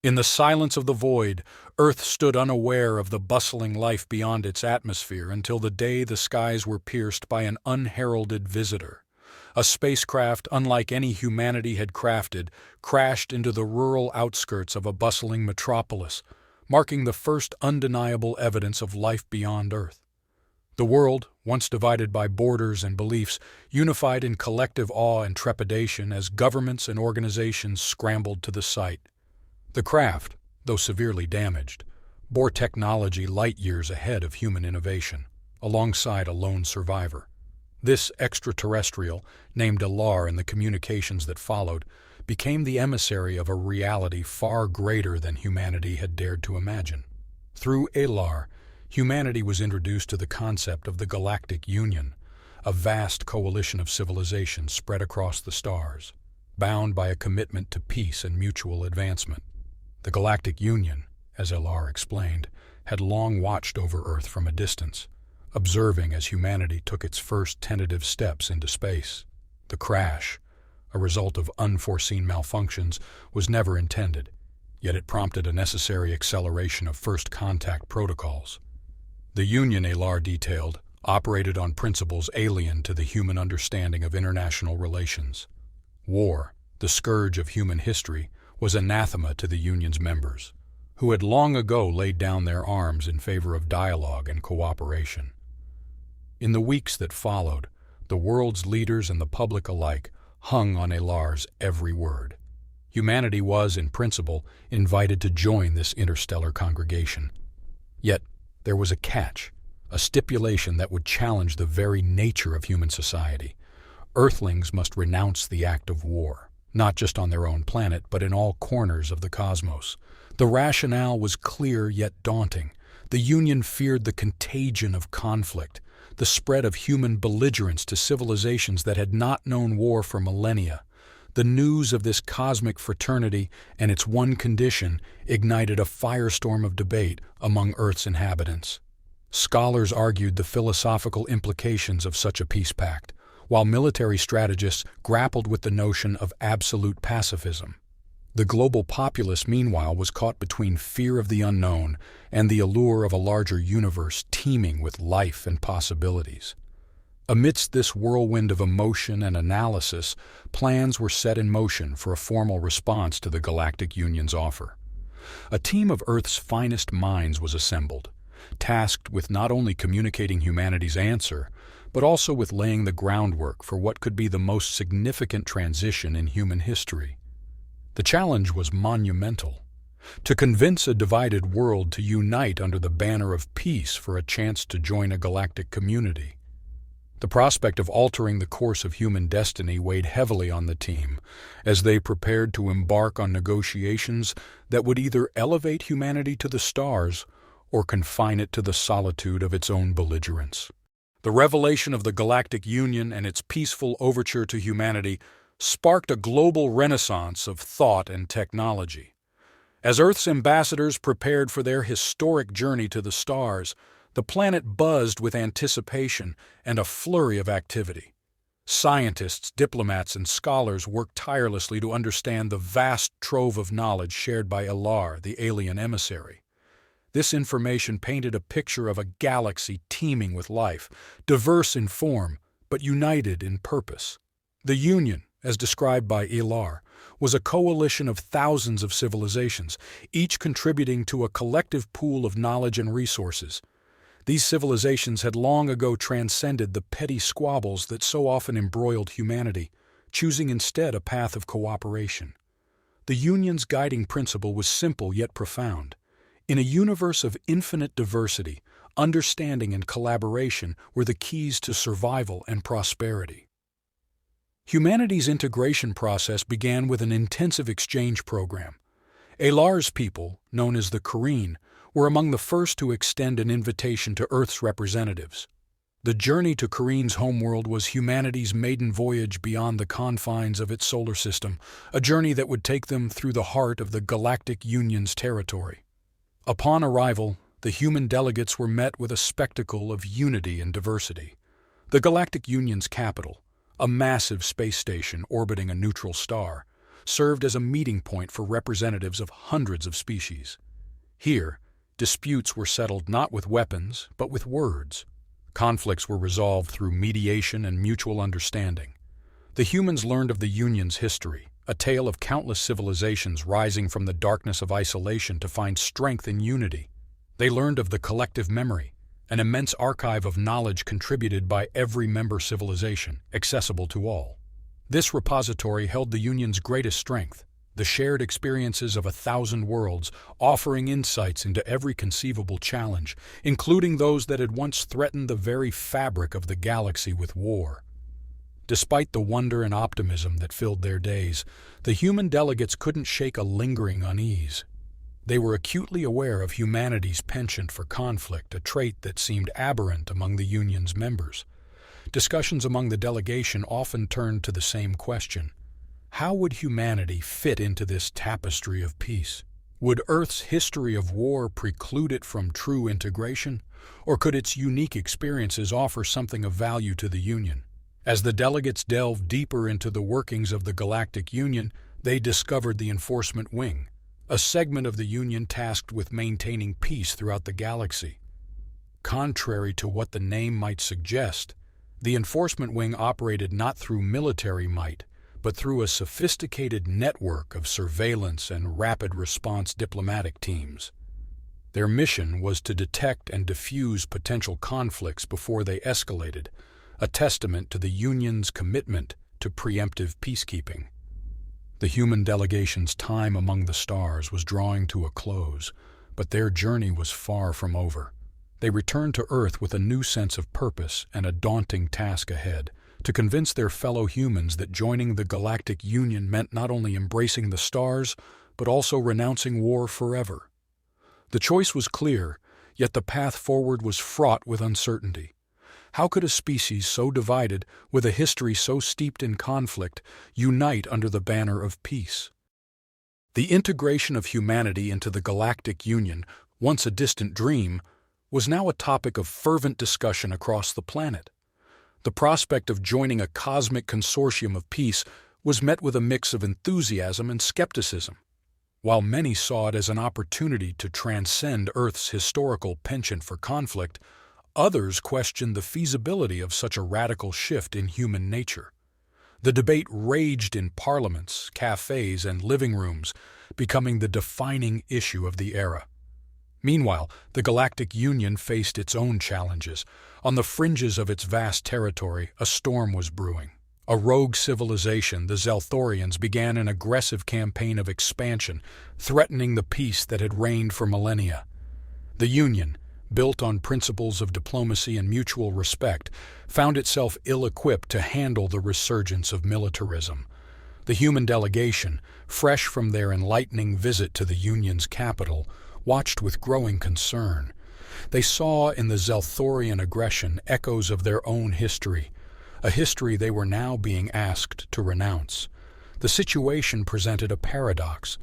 In the silence of the void, Earth stood unaware of the bustling life beyond its atmosphere until the day the skies were pierced by an unheralded visitor. A spacecraft unlike any humanity had crafted crashed into the rural outskirts of a bustling metropolis, marking the first undeniable evidence of life beyond Earth. The world, once divided by borders and beliefs, unified in collective awe and trepidation as governments and organizations scrambled to the site. The craft, though severely damaged, bore technology light-years ahead of human innovation, alongside a lone survivor. This extraterrestrial, named Alar in the communications that followed, became the emissary of a reality far greater than humanity had dared to imagine. Through Alar, humanity was introduced to the concept of the Galactic Union, a vast coalition of civilizations spread across the stars, bound by a commitment to peace and mutual advancement. The Galactic Union, as Alar explained, had long watched over Earth from a distance, observing as humanity took its first tentative steps into space. The crash, a result of unforeseen malfunctions, was never intended, yet it prompted a necessary acceleration of first contact protocols. The Union, Alar detailed, operated on principles alien to the human understanding of international relations. War, the scourge of human history, was anathema to the Union's members, who had long ago laid down their arms in favor of dialogue and cooperation. In the weeks that followed, the world's leaders and the public alike hung on Alar's every word. Humanity was, in principle, invited to join this interstellar congregation. Yet, there was a catch, a stipulation that would challenge the very nature of human society. Earthlings must renounce the act of war, not just on their own planet, but in all corners of the cosmos. The rationale was clear yet daunting. The Union feared the contagion of conflict, the spread of human belligerence to civilizations that had not known war for millennia. The news of this cosmic fraternity and its one condition ignited a firestorm of debate among Earth's inhabitants. Scholars argued the philosophical implications of such a peace pact, while military strategists grappled with the notion of absolute pacifism. The global populace, meanwhile, was caught between fear of the unknown and the allure of a larger universe teeming with life and possibilities. Amidst this whirlwind of emotion and analysis, plans were set in motion for a formal response to the Galactic Union's offer. A team of Earth's finest minds was assembled, tasked with not only communicating humanity's answer, but also with laying the groundwork for what could be the most significant transition in human history. The challenge was monumental: to convince a divided world to unite under the banner of peace for a chance to join a galactic community. The prospect of altering the course of human destiny weighed heavily on the team as they prepared to embark on negotiations that would either elevate humanity to the stars or confine it to the solitude of its own belligerence. The revelation of the Galactic Union and its peaceful overture to humanity sparked a global renaissance of thought and technology. As Earth's ambassadors prepared for their historic journey to the stars, the planet buzzed with anticipation and a flurry of activity. Scientists, diplomats, and scholars worked tirelessly to understand the vast trove of knowledge shared by Alar, the alien emissary. This information painted a picture of a galaxy teeming with life, diverse in form, but united in purpose. The Union, as described by Alar, was a coalition of thousands of civilizations, each contributing to a collective pool of knowledge and resources. These civilizations had long ago transcended the petty squabbles that so often embroiled humanity, choosing instead a path of cooperation. The Union's guiding principle was simple yet profound. In a universe of infinite diversity, understanding and collaboration were the keys to survival and prosperity. Humanity's integration process began with an intensive exchange program. Alar's people, known as the Kareen, were among the first to extend an invitation to Earth's representatives. The journey to Kareen's homeworld was humanity's maiden voyage beyond the confines of its solar system, a journey that would take them through the heart of the Galactic Union's territory. Upon arrival, the human delegates were met with a spectacle of unity and diversity. The Galactic Union's capital, a massive space station orbiting a neutral star, served as a meeting point for representatives of hundreds of species. Here, disputes were settled not with weapons, but with words. Conflicts were resolved through mediation and mutual understanding. The humans learned of the Union's history, a tale of countless civilizations rising from the darkness of isolation to find strength in unity. They learned of the collective memory, an immense archive of knowledge contributed by every member civilization, accessible to all. This repository held the Union's greatest strength, the shared experiences of 1,000 worlds, offering insights into every conceivable challenge, including those that had once threatened the very fabric of the galaxy with war. Despite the wonder and optimism that filled their days, the human delegates couldn't shake a lingering unease. They were acutely aware of humanity's penchant for conflict, a trait that seemed aberrant among the Union's members. Discussions among the delegation often turned to the same question: how would humanity fit into this tapestry of peace? Would Earth's history of war preclude it from true integration, or could its unique experiences offer something of value to the Union? As the delegates delved deeper into the workings of the Galactic Union, they discovered the Enforcement Wing, a segment of the Union tasked with maintaining peace throughout the galaxy. Contrary to what the name might suggest, the Enforcement Wing operated not through military might, but through a sophisticated network of surveillance and rapid response diplomatic teams. Their mission was to detect and diffuse potential conflicts before they escalated, a testament to the Union's commitment to preemptive peacekeeping. The human delegation's time among the stars was drawing to a close, but their journey was far from over. They returned to Earth with a new sense of purpose and a daunting task ahead: to convince their fellow humans that joining the Galactic Union meant not only embracing the stars, but also renouncing war forever. The choice was clear, yet the path forward was fraught with uncertainty. How could a species so divided, with a history so steeped in conflict, unite under the banner of peace? The integration of humanity into the Galactic Union, once a distant dream, was now a topic of fervent discussion across the planet. The prospect of joining a cosmic consortium of peace was met with a mix of enthusiasm and skepticism. While many saw it as an opportunity to transcend Earth's historical penchant for conflict, others questioned the feasibility of such a radical shift in human nature. The debate raged in parliaments, cafes, and living rooms, becoming the defining issue of the era. Meanwhile, the Galactic Union faced its own challenges. On the fringes of its vast territory, a storm was brewing. A rogue civilization, the Zelthorians, began an aggressive campaign of expansion, threatening the peace that had reigned for millennia. The Union, built on principles of diplomacy and mutual respect, found itself ill-equipped to handle the resurgence of militarism. The human delegation, fresh from their enlightening visit to the Union's capital, watched with growing concern. They saw in the Zelthorian aggression echoes of their own history, a history they were now being asked to renounce. The situation presented a paradox.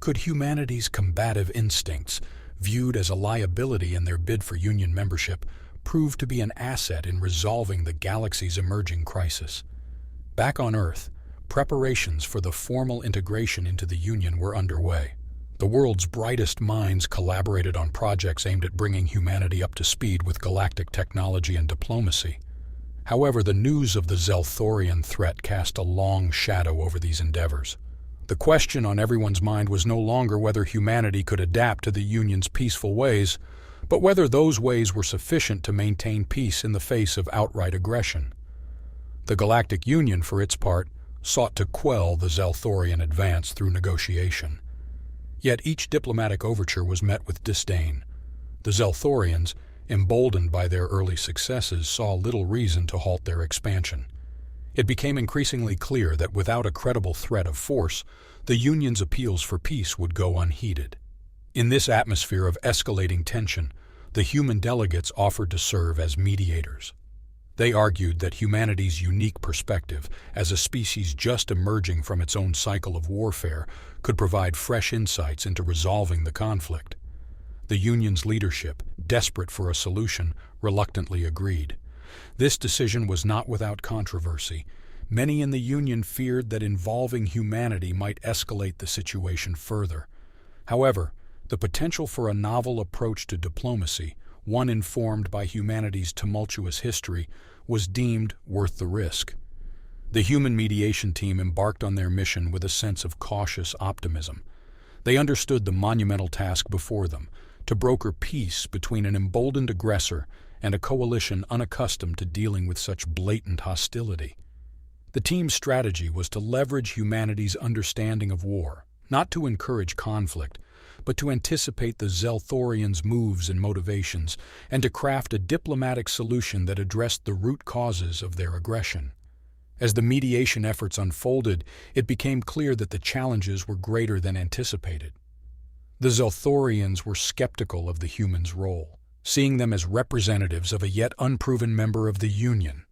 Could humanity's combative instincts, viewed as a liability in their bid for Union membership, prove to be an asset in resolving the galaxy's emerging crisis? Back on Earth, preparations for the formal integration into the Union were underway. The world's brightest minds collaborated on projects aimed at bringing humanity up to speed with galactic technology and diplomacy. However, the news of the Zelthorian threat cast a long shadow over these endeavors. The question on everyone's mind was no longer whether humanity could adapt to the Union's peaceful ways, but whether those ways were sufficient to maintain peace in the face of outright aggression. The Galactic Union, for its part, sought to quell the Zelthorian advance through negotiation. Yet each diplomatic overture was met with disdain. The Zelthorians, emboldened by their early successes, saw little reason to halt their expansion. It became increasingly clear that without a credible threat of force, the Union's appeals for peace would go unheeded. In this atmosphere of escalating tension, the human delegates offered to serve as mediators. They argued that humanity's unique perspective, as a species just emerging from its own cycle of warfare, could provide fresh insights into resolving the conflict. The Union's leadership, desperate for a solution, reluctantly agreed. This decision was not without controversy. many in the Union feared that involving humanity might escalate the situation further. However, the potential for a novel approach to diplomacy, one informed by humanity's tumultuous history, was deemed worth the risk. The human mediation team embarked on their mission with a sense of cautious optimism. They understood the monumental task before them, to broker peace between an emboldened aggressor and a coalition unaccustomed to dealing with such blatant hostility. The team's strategy was to leverage humanity's understanding of war, not to encourage conflict, but to anticipate the Zelthorians' moves and motivations, and to craft a diplomatic solution that addressed the root causes of their aggression. As the mediation efforts unfolded, it became clear that the challenges were greater than anticipated. The Zelthorians were skeptical of the humans' role, seeing them as representatives of a yet unproven member of the Union.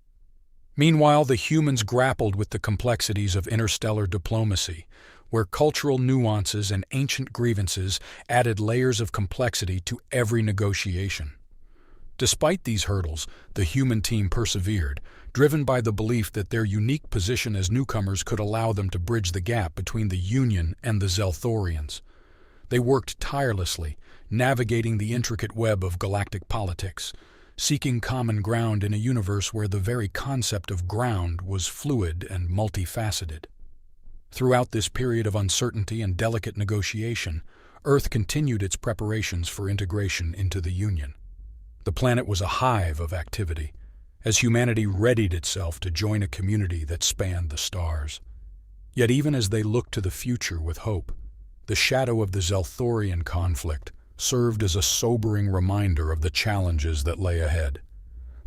Meanwhile, the humans grappled with the complexities of interstellar diplomacy, where cultural nuances and ancient grievances added layers of complexity to every negotiation. Despite these hurdles, the human team persevered, driven by the belief that their unique position as newcomers could allow them to bridge the gap between the Union and the Zelthorians. They worked tirelessly, navigating the intricate web of galactic politics, seeking common ground in a universe where the very concept of ground was fluid and multifaceted. Throughout this period of uncertainty and delicate negotiation, Earth continued its preparations for integration into the Union. The planet was a hive of activity, as humanity readied itself to join a community that spanned the stars. Yet even as they looked to the future with hope, the shadow of the Zelthorian conflict served as a sobering reminder of the challenges that lay ahead.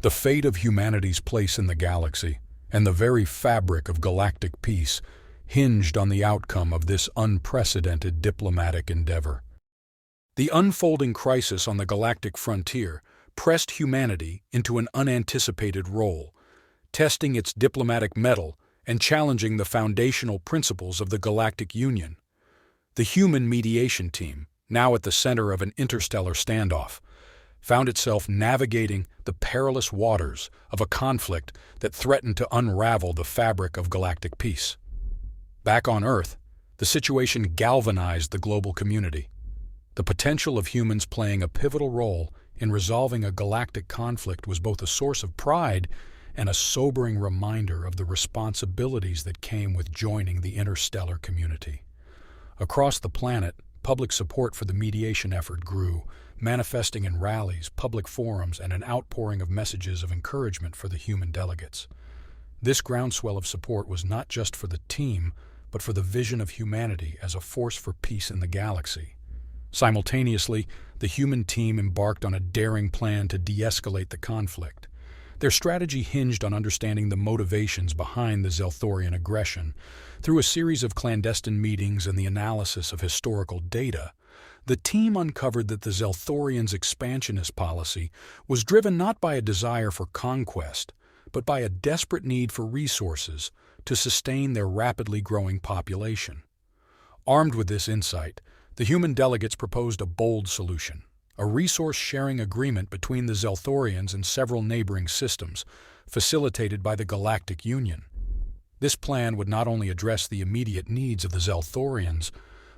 The fate of humanity's place in the galaxy, and the very fabric of galactic peace, hinged on the outcome of this unprecedented diplomatic endeavor. The unfolding crisis on the galactic frontier pressed humanity into an unanticipated role, testing its diplomatic mettle and challenging the foundational principles of the Galactic Union. The human mediation team, now at the center of an interstellar standoff, found itself navigating the perilous waters of a conflict that threatened to unravel the fabric of galactic peace. Back on Earth, the situation galvanized the global community. The potential of humans playing a pivotal role in resolving a galactic conflict was both a source of pride and a sobering reminder of the responsibilities that came with joining the interstellar community. Across the planet, public support for the mediation effort grew, manifesting in rallies, public forums, and an outpouring of messages of encouragement for the human delegates. This groundswell of support was not just for the team, but for the vision of humanity as a force for peace in the galaxy. Simultaneously, the human team embarked on a daring plan to de-escalate the conflict. Their strategy hinged on understanding the motivations behind the Zelthorian aggression. Through a series of clandestine meetings and the analysis of historical data, the team uncovered that the Zelthorians' expansionist policy was driven not by a desire for conquest, but by a desperate need for resources to sustain their rapidly growing population. Armed with this insight, the human delegates proposed a bold solution, a resource-sharing agreement between the Zelthorians and several neighboring systems, facilitated by the Galactic Union. This plan would not only address the immediate needs of the Zelthorians,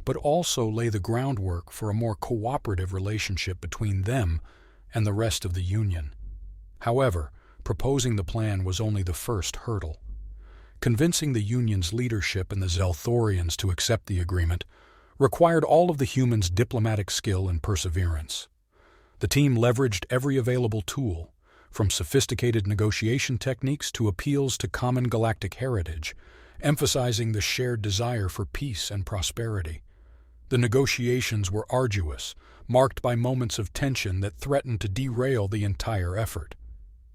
but also lay the groundwork for a more cooperative relationship between them and the rest of the Union. However, proposing the plan was only the first hurdle. Convincing the Union's leadership and the Zelthorians to accept the agreement required all of the humans' diplomatic skill and perseverance. The team leveraged every available tool, from sophisticated negotiation techniques to appeals to common galactic heritage, emphasizing the shared desire for peace and prosperity. The negotiations were arduous, marked by moments of tension that threatened to derail the entire effort.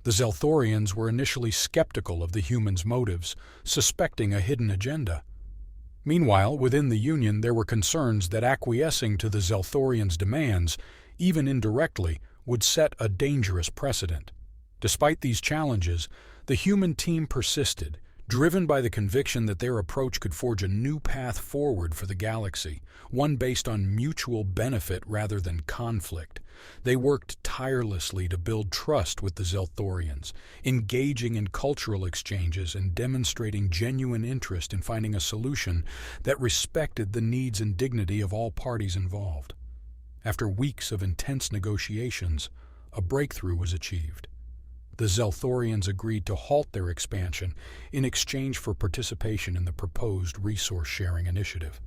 The Zelthorians were initially skeptical of the humans' motives, suspecting a hidden agenda. Meanwhile, within the Union there were concerns that acquiescing to the Zelthorians' demands, even indirectly, would set a dangerous precedent. Despite these challenges, the human team persisted, driven by the conviction that their approach could forge a new path forward for the galaxy, one based on mutual benefit rather than conflict. They worked tirelessly to build trust with the Zelthorians, engaging in cultural exchanges and demonstrating genuine interest in finding a solution that respected the needs and dignity of all parties involved. After weeks of intense negotiations, a breakthrough was achieved. The Zelthorians agreed to halt their expansion in exchange for participation in the proposed resource-sharing initiative.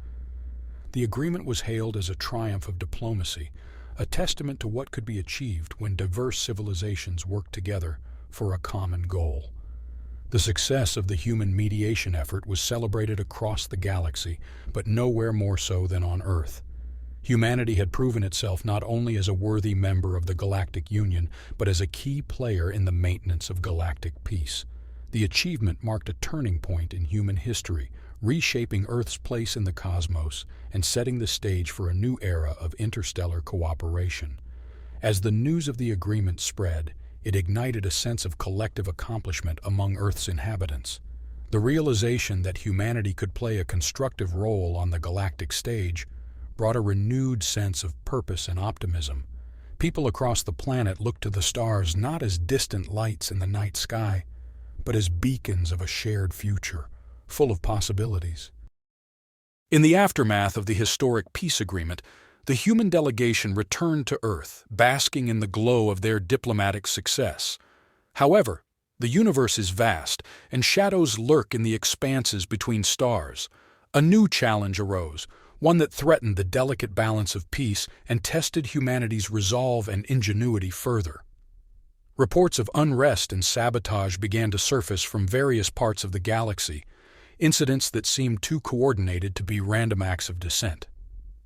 The agreement was hailed as a triumph of diplomacy, a testament to what could be achieved when diverse civilizations work together for a common goal. The success of the human mediation effort was celebrated across the galaxy, but nowhere more so than on Earth. Humanity had proven itself not only as a worthy member of the Galactic Union, but as a key player in the maintenance of galactic peace. The achievement marked a turning point in human history, reshaping Earth's place in the cosmos and setting the stage for a new era of interstellar cooperation. As the news of the agreement spread, it ignited a sense of collective accomplishment among Earth's inhabitants. The realization that humanity could play a constructive role on the galactic stage brought a renewed sense of purpose and optimism. People across the planet looked to the stars not as distant lights in the night sky, but as beacons of a shared future, full of possibilities. In the aftermath of the historic peace agreement, the human delegation returned to Earth, basking in the glow of their diplomatic success. However, the universe is vast, and shadows lurk in the expanses between stars. A new challenge arose, one that threatened the delicate balance of peace and tested humanity's resolve and ingenuity further. Reports of unrest and sabotage began to surface from various parts of the galaxy, incidents that seemed too coordinated to be random acts of dissent.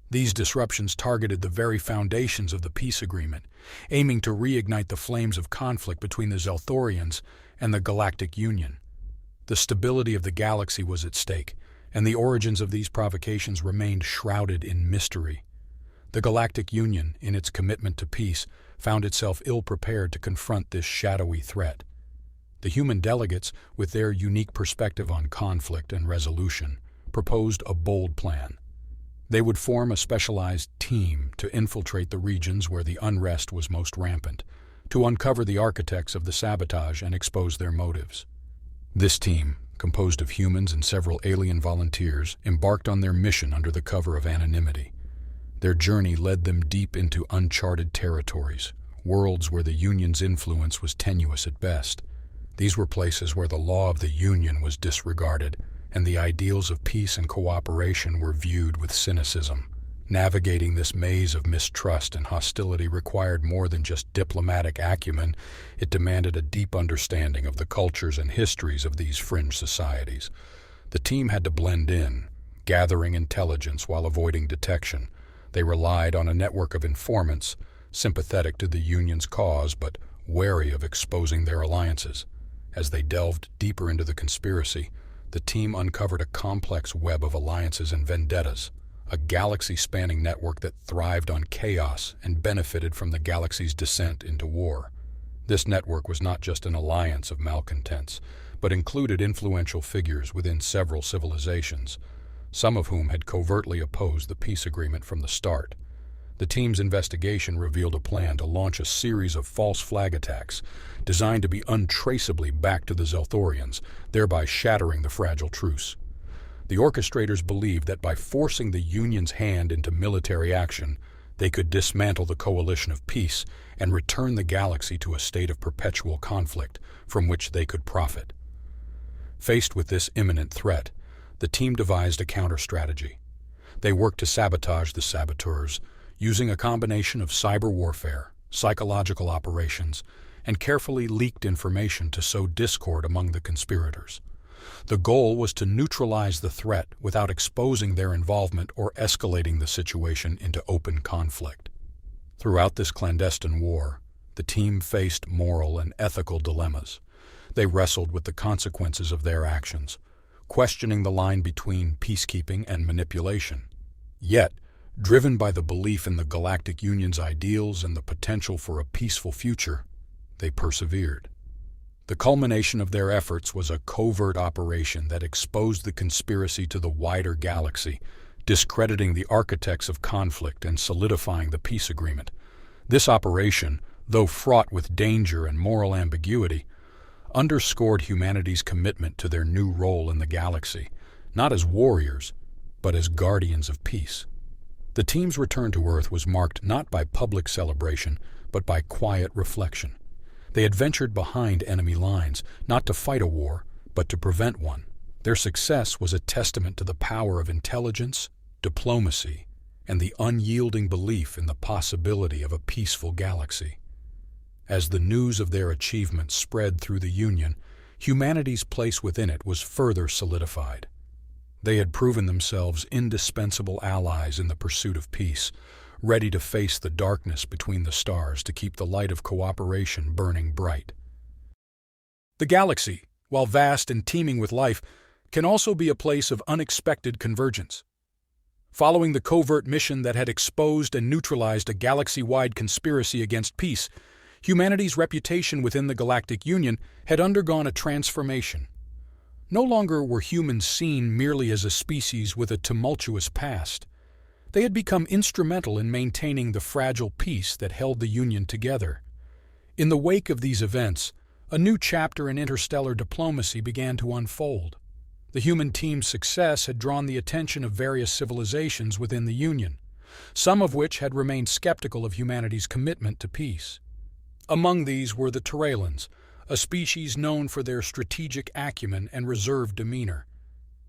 These disruptions targeted the very foundations of the peace agreement, aiming to reignite the flames of conflict between the Zelthorians and the Galactic Union. The stability of the galaxy was at stake, and the origins of these provocations remained shrouded in mystery. The Galactic Union, in its commitment to peace, found itself ill-prepared to confront this shadowy threat. The human delegates, with their unique perspective on conflict and resolution, proposed a bold plan. They would form a specialized team to infiltrate the regions where the unrest was most rampant, to uncover the architects of the sabotage and expose their motives. This team, composed of humans and several alien volunteers, embarked on their mission under the cover of anonymity. Their journey led them deep into uncharted territories, worlds where the Union's influence was tenuous at best. These were places where the law of the Union was disregarded, and the ideals of peace and cooperation were viewed with cynicism. Navigating this maze of mistrust and hostility required more than just diplomatic acumen. It demanded a deep understanding of the cultures and histories of these fringe societies. The team had to blend in, gathering intelligence while avoiding detection. They relied on a network of informants, sympathetic to the Union's cause but wary of exposing their alliances. As they delved deeper into the conspiracy, the team uncovered a complex web of alliances and vendettas, a galaxy-spanning network that thrived on chaos and benefited from the galaxy's descent into war. This network was not just an alliance of malcontents, but included influential figures within several civilizations, some of whom had covertly opposed the peace agreement from the start. The team's investigation revealed a plan to launch a series of false flag attacks designed to be untraceably back to the Zelthorians, thereby shattering the fragile truce. The orchestrators believed that by forcing the Union's hand into military action, they could dismantle the coalition of peace and return the galaxy to a state of perpetual conflict from which they could profit. Faced with this imminent threat, the team devised a counter-strategy. They worked to sabotage the saboteurs, using a combination of cyber warfare, psychological operations, and carefully leaked information to sow discord among the conspirators. The goal was to neutralize the threat without exposing their involvement or escalating the situation into open conflict. Throughout this clandestine war, the team faced moral and ethical dilemmas. They wrestled with the consequences of their actions, questioning the line between peacekeeping and manipulation. Yet, driven by the belief in the Galactic Union's ideals and the potential for a peaceful future, they persevered. The culmination of their efforts was a covert operation that exposed the conspiracy to the wider galaxy, discrediting the architects of conflict and solidifying the peace agreement. This operation, though fraught with danger and moral ambiguity, underscored humanity's commitment to their new role in the galaxy, not as warriors, but as guardians of peace. The team's return to Earth was marked not by public celebration, but by quiet reflection. They had ventured behind enemy lines, not to fight a war, but to prevent one. Their success was a testament to the power of intelligence, diplomacy, and the unyielding belief in the possibility of a peaceful galaxy. As the news of their achievements spread through the Union, humanity's place within it was further solidified. They had proven themselves indispensable allies in the pursuit of peace, ready to face the darkness between the stars to keep the light of cooperation burning bright. The galaxy, while vast and teeming with life, can also be a place of unexpected convergence. Following the covert mission that had exposed and neutralized a galaxy-wide conspiracy against peace, humanity's reputation within the Galactic Union had undergone a transformation. No longer were humans seen merely as a species with a tumultuous past. They had become instrumental in maintaining the fragile peace that held the Union together. In the wake of these events, a new chapter in interstellar diplomacy began to unfold. The human team's success had drawn the attention of various civilizations within the Union, some of which had remained skeptical of humanity's commitment to peace. Among these were the Terellians, a species known for their strategic acumen and reserved demeanor.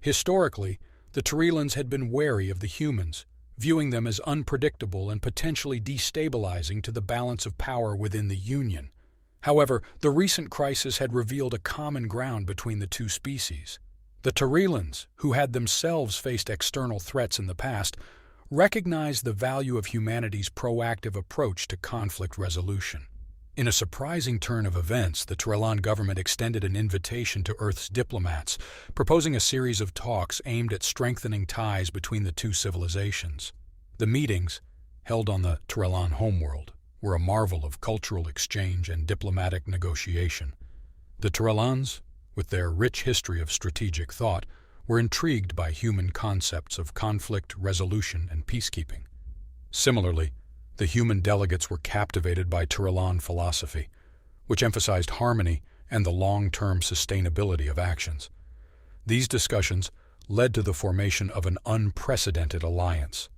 Historically, the Terellians had been wary of the humans, viewing them as unpredictable and potentially destabilizing to the balance of power within the Union. However, the recent crisis had revealed a common ground between the two species. The Terellians, who had themselves faced external threats in the past, recognized the value of humanity's proactive approach to conflict resolution. In a surprising turn of events, the Terellian government extended an invitation to Earth's diplomats, proposing a series of talks aimed at strengthening ties between the two civilizations. The meetings, held on the Terellian homeworld, were a marvel of cultural exchange and diplomatic negotiation. The Terellians, with their rich history of strategic thought, were intrigued by human concepts of conflict resolution and peacekeeping. Similarly, the human delegates were captivated by Terellian philosophy, which emphasized harmony and the long-term sustainability of actions. These discussions led to the formation of an unprecedented alliance.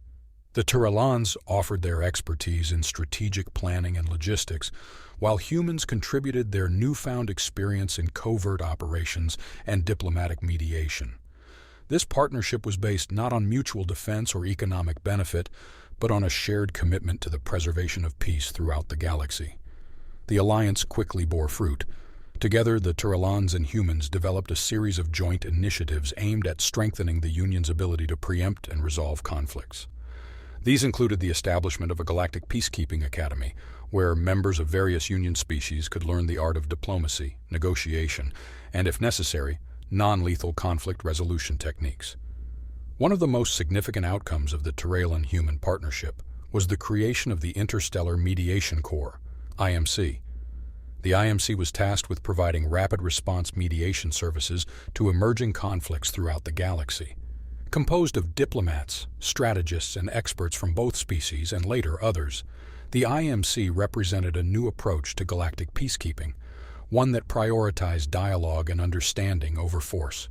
The Terellians offered their expertise in strategic planning and logistics, while humans contributed their newfound experience in covert operations and diplomatic mediation. This partnership was based not on mutual defense or economic benefit, but on a shared commitment to the preservation of peace throughout the galaxy. The alliance quickly bore fruit. Together, the Terellians and humans developed a series of joint initiatives aimed at strengthening the Union's ability to preempt and resolve conflicts. These included the establishment of a Galactic Peacekeeping Academy, where members of various Union species could learn the art of diplomacy, negotiation, and, if necessary, non-lethal conflict resolution techniques. One of the most significant outcomes of the Terellian-human partnership was the creation of the Interstellar Mediation Corps, IMC. The IMC was tasked with providing rapid response mediation services to emerging conflicts throughout the galaxy. Composed of diplomats, strategists, and experts from both species and later others, the IMC represented a new approach to galactic peacekeeping, one that prioritized dialogue and understanding over force.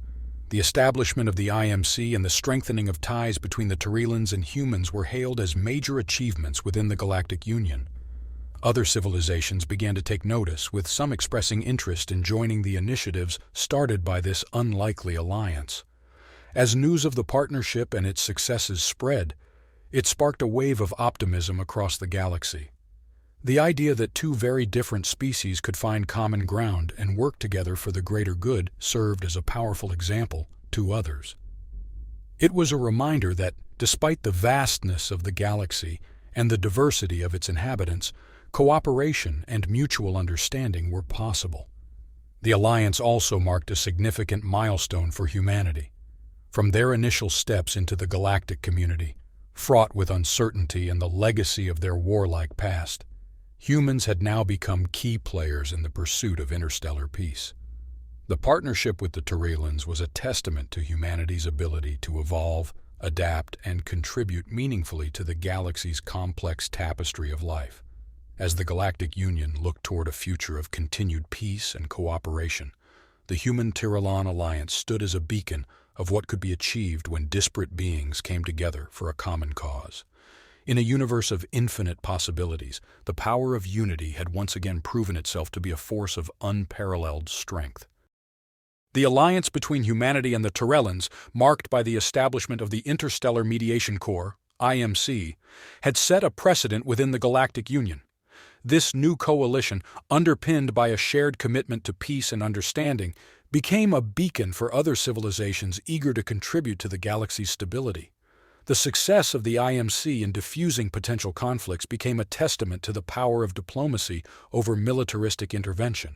The establishment of the IMC and the strengthening of ties between the Terellians and humans were hailed as major achievements within the Galactic Union. Other civilizations began to take notice, with some expressing interest in joining the initiatives started by this unlikely alliance. As news of the partnership and its successes spread, it sparked a wave of optimism across the galaxy. The idea that two very different species could find common ground and work together for the greater good served as a powerful example to others. It was a reminder that, despite the vastness of the galaxy and the diversity of its inhabitants, cooperation and mutual understanding were possible. The alliance also marked a significant milestone for humanity. From their initial steps into the galactic community, fraught with uncertainty and the legacy of their warlike past, Humans had now become key players in the pursuit of interstellar peace. The partnership with the Terellians was a testament to humanity's ability to evolve, adapt, and contribute meaningfully to the galaxy's complex tapestry of life. As the Galactic Union looked toward a future of continued peace and cooperation, the Human-Terellian alliance stood as a beacon of what could be achieved when disparate beings came together for a common cause. In a universe of infinite possibilities, the power of unity had once again proven itself to be a force of unparalleled strength. The alliance between humanity and the Terellians, marked by the establishment of the Interstellar Mediation Corps, IMC, had set a precedent within the Galactic Union. This new coalition, underpinned by a shared commitment to peace and understanding, became a beacon for other civilizations eager to contribute to the galaxy's stability. The success of the IMC in diffusing potential conflicts became a testament to the power of diplomacy over militaristic intervention.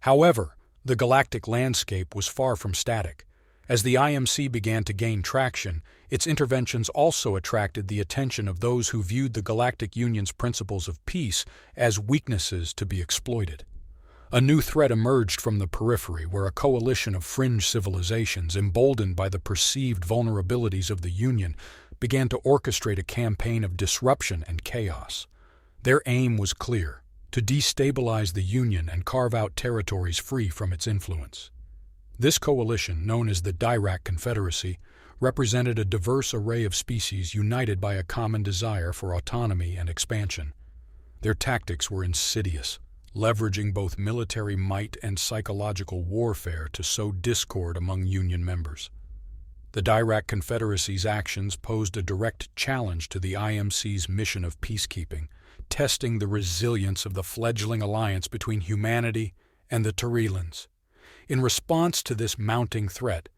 However, the galactic landscape was far from static. As the IMC began to gain traction, its interventions also attracted the attention of those who viewed the Galactic Union's principles of peace as weaknesses to be exploited. A new threat emerged from the periphery, where a coalition of fringe civilizations, emboldened by the perceived vulnerabilities of the Union, began to orchestrate a campaign of disruption and chaos. Their aim was clear: to destabilize the Union and carve out territories free from its influence. This coalition, known as the Dirac Confederacy, represented a diverse array of species united by a common desire for autonomy and expansion. Their tactics were insidious, leveraging both military might and psychological warfare to sow discord among Union members. The Dirac Confederacy's actions posed a direct challenge to the IMC's mission of peacekeeping, testing the resilience of the fledgling alliance between humanity and the Terellians. In response to this mounting threat,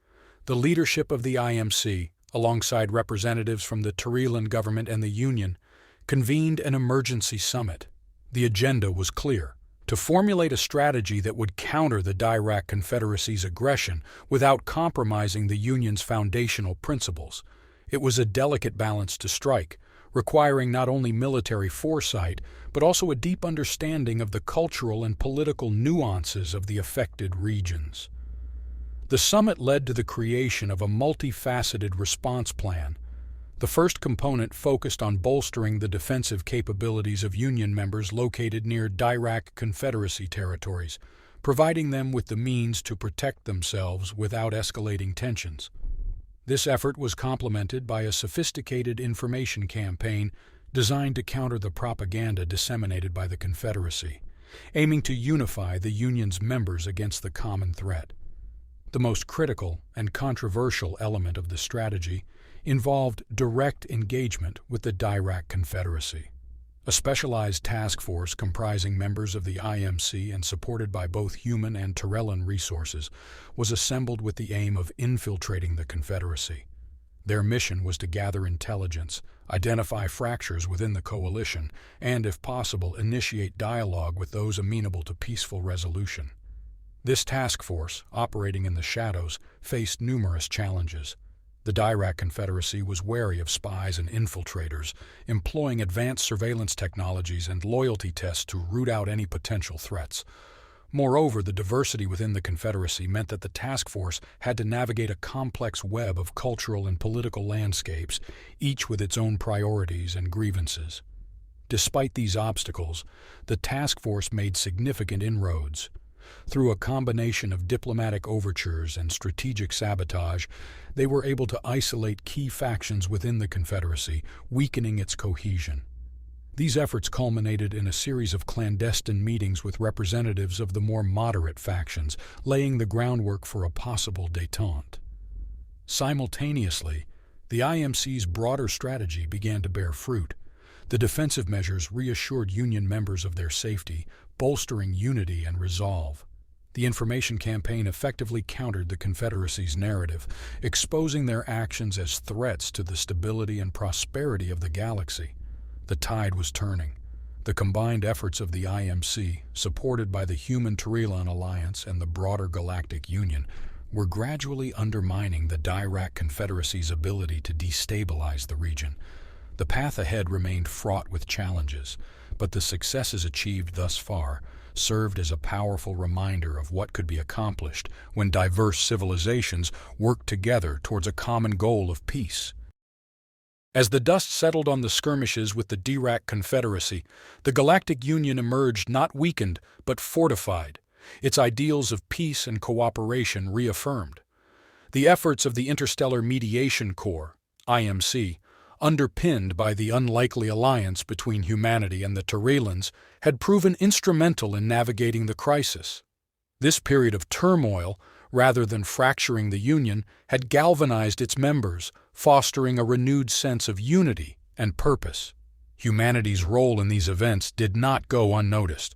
the leadership of the IMC, alongside representatives from the Terellian government and the Union, convened an emergency summit. The agenda was clear: to formulate a strategy that would counter the Dirac Confederacy's aggression without compromising the Union's foundational principles. It was a delicate balance to strike, requiring not only military foresight, but also a deep understanding of the cultural and political nuances of the affected regions. The summit led to the creation of a multifaceted response plan. The first component focused on bolstering the defensive capabilities of Union members located near Dirac Confederacy territories, providing them with the means to protect themselves without escalating tensions. This effort was complemented by a sophisticated information campaign designed to counter the propaganda disseminated by the Confederacy, aiming to unify the Union's members against the common threat. The most critical and controversial element of the strategy involved direct engagement with the Dirac Confederacy. A specialized task force comprising members of the IMC and supported by both human and Terellian resources was assembled with the aim of infiltrating the Confederacy. Their mission was to gather intelligence, identify fractures within the coalition, and, if possible, initiate dialogue with those amenable to peaceful resolution. This task force, operating in the shadows, faced numerous challenges. The Dirac Confederacy was wary of spies and infiltrators, employing advanced surveillance technologies and loyalty tests to root out any potential threats. Moreover, the diversity within the Confederacy meant that the task force had to navigate a complex web of cultural and political landscapes, each with its own priorities and grievances. Despite these obstacles, the task force made significant inroads. Through a combination of diplomatic overtures and strategic sabotage, they were able to isolate key factions within the Confederacy, weakening its cohesion. These efforts culminated in a series of clandestine meetings with representatives of the more moderate factions, laying the groundwork for a possible détente. Simultaneously, the IMC's broader strategy began to bear fruit. The defensive measures reassured Union members of their safety, bolstering unity and resolve. The information campaign effectively countered the Confederacy's narrative, exposing their actions as threats to the stability and prosperity of the galaxy. The tide was turning. The combined efforts of the IMC, supported by the Human-Terellian Alliance and the broader Galactic Union, were gradually undermining the Dirac Confederacy's ability to destabilize the region. The path ahead remained fraught with challenges, but the successes achieved thus far served as a powerful reminder of what could be accomplished when diverse civilizations worked together towards a common goal of peace. As the dust settled on the skirmishes with the Dirac Confederacy, the Galactic Union emerged not weakened but fortified, its ideals of peace and cooperation reaffirmed. The efforts of the Interstellar Mediation Corps, IMC, underpinned by the unlikely alliance between humanity and the Terellians, had proven instrumental in navigating the crisis. This period of turmoil, rather than fracturing the Union, had galvanized its members, fostering a renewed sense of unity and purpose. Humanity's role in these events did not go unnoticed.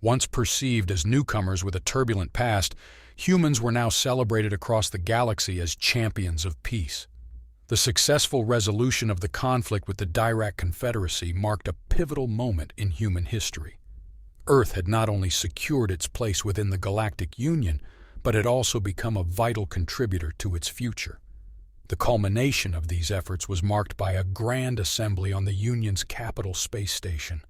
Once perceived as newcomers with a turbulent past, humans were now celebrated across the galaxy as champions of peace. The successful resolution of the conflict with the Dirac Confederacy marked a pivotal moment in human history. Earth had not only secured its place within the Galactic Union, but had also become a vital contributor to its future. The culmination of these efforts was marked by a grand assembly on the Union's capital space station.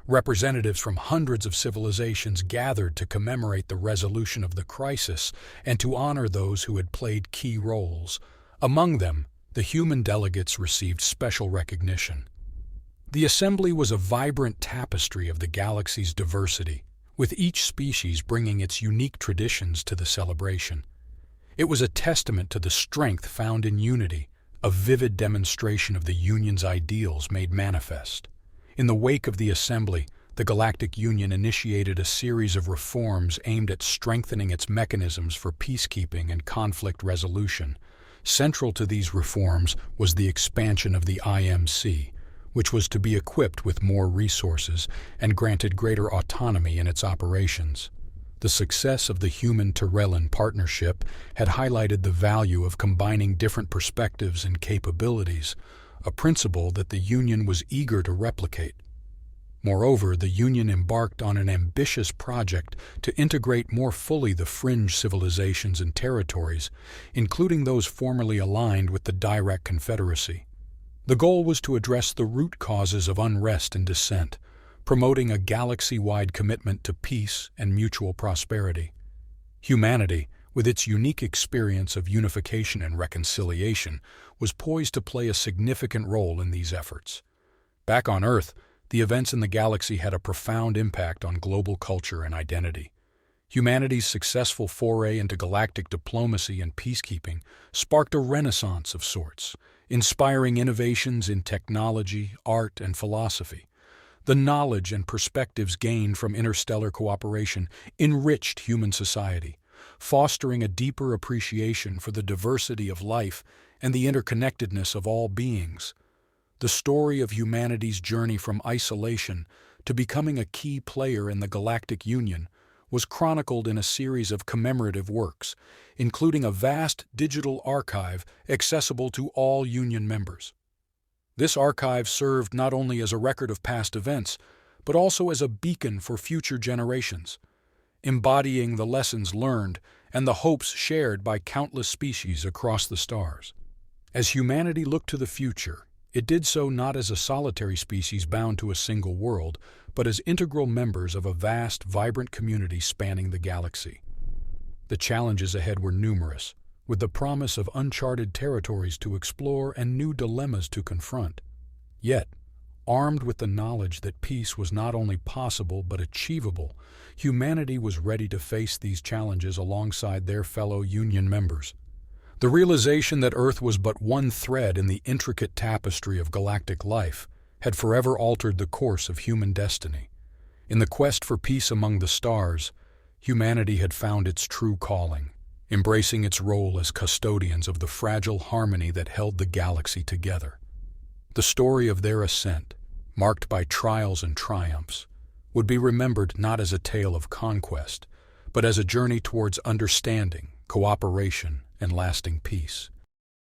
Representatives from hundreds of civilizations gathered to commemorate the resolution of the crisis and to honor those who had played key roles. Among them, the human delegates received special recognition. The assembly was a vibrant tapestry of the galaxy's diversity, with each species bringing its unique traditions to the celebration. It was a testament to the strength found in unity, a vivid demonstration of the Union's ideals made manifest. In the wake of the assembly, the Galactic Union initiated a series of reforms aimed at strengthening its mechanisms for peacekeeping and conflict resolution. Central to these reforms was the expansion of the IMC, which was to be equipped with more resources and granted greater autonomy in its operations. The success of the human-Terellian partnership had highlighted the value of combining different perspectives and capabilities, a principle that the Union was eager to replicate. Moreover, the Union embarked on an ambitious project to integrate more fully the fringe civilizations and territories, including those formerly aligned with the Dirac Confederacy. The goal was to address the root causes of unrest and dissent, promoting a galaxy-wide commitment to peace and mutual prosperity. Humanity, with its unique experience of unification and reconciliation, was poised to play a significant role in these efforts. Back on Earth, the events in the galaxy had a profound impact on global culture and identity. Humanity's successful foray into galactic diplomacy and peacekeeping sparked a renaissance of sorts, inspiring innovations in technology, art, and philosophy. The knowledge and perspectives gained from interstellar cooperation enriched human society, fostering a deeper appreciation for the diversity of life and the interconnectedness of all beings. The story of humanity's journey from isolation to becoming a key player in the Galactic Union was chronicled in a series of commemorative works, including a vast digital archive accessible to all Union members. This archive served not only as a record of past events, but also as a beacon for future generations, embodying the lessons learned and the hopes shared by countless species across the stars. As humanity looked to the future, it did so not as a solitary species bound to a single world, but as integral members of a vast, vibrant community spanning the galaxy. The challenges ahead were numerous, with the promise of uncharted territories to explore and new dilemmas to confront. Yet, armed with the knowledge that peace was not only possible but achievable, humanity was ready to face these challenges alongside their fellow Union members. The realization that Earth was but one thread in the intricate tapestry of galactic life had forever altered the course of human destiny. In the quest for peace among the stars, humanity had found its true calling, embracing its role as custodians of the fragile harmony that held the galaxy together. The story of their ascent, marked by trials and triumphs, would be remembered not as a tale of conquest, but as a journey towards understanding, cooperation, and lasting peace.